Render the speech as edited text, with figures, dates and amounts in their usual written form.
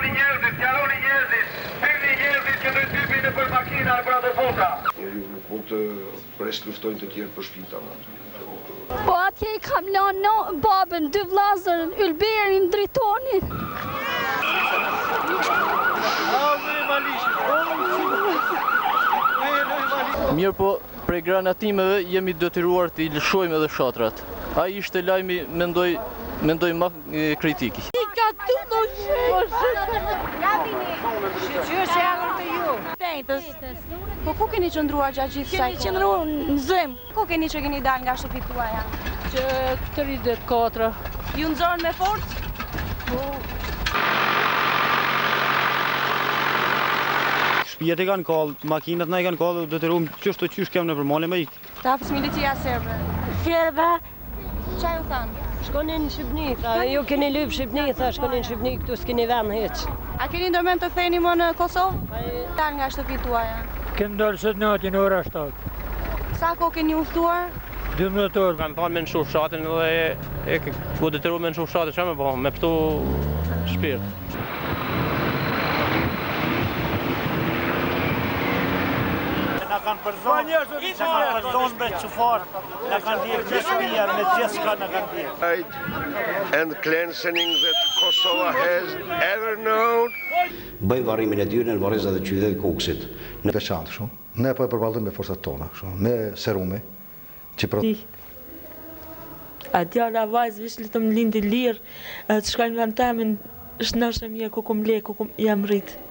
Fjaloni njerëzit, thirrni njerëzit që të typin në për makina e për ato bota. Njeri nuk mund të presh luftojnë të tjerë për shtëpitë. Po atje I kam lënë babën, 2 vllazërin, Ylberin, Dritonin. Mirë po, prej granatimeve jemi detyruar të I lëshojmë edhe shatrat. Ai ishte lajmi, mendoj ma kritik. I ka tu do Që ardhur të ju? Tejtës. Po ku keni qëndruar gjatë gjithë kësaj? Keni qëndruar në zëm. Ku keni që keni dalë nga shtëpitë tuaja? Që 34. Ju nxorën me forcë? Shtëpiat e kanë kallë, makinat na I kanë kallë, detyruam qysh kemë në përmale me ikë. Ta hapës milicia serbe. Serbe. Qa ju thanë? Shkonin në Shqipni, tha, ju keni lypë Shqipni, tha, shkonin në Shqipni, këtu s'keni vend heq. A keni ndërmend të theni më në Kosovë? Dalë nga shtëpitë tuaja. Kem dalë sot natin ora 7. Sa kohë keni udhëtuar? 12 orë. Kam thonë me në fshatin dhe ku detyruar me në fshatin, çfarë më bëj? Me këtu shpirt. Na kanë përzonë me çufar, na kanë dhënë gjithë shtëpia me gjithçka na kanë dhënë. And cleansing that Kosovo has ever known. Bëjmë varrimin e tyre në varrezat e qytetit të Koksit. Në veçantë kështu. Ne po e përballojmë me forcat tona, kështu, me serume. A djala vajzë vish letëm lindi lirë, të shkajnë në temin, shnashë mirë, ku kum le, ku kum jam rritë.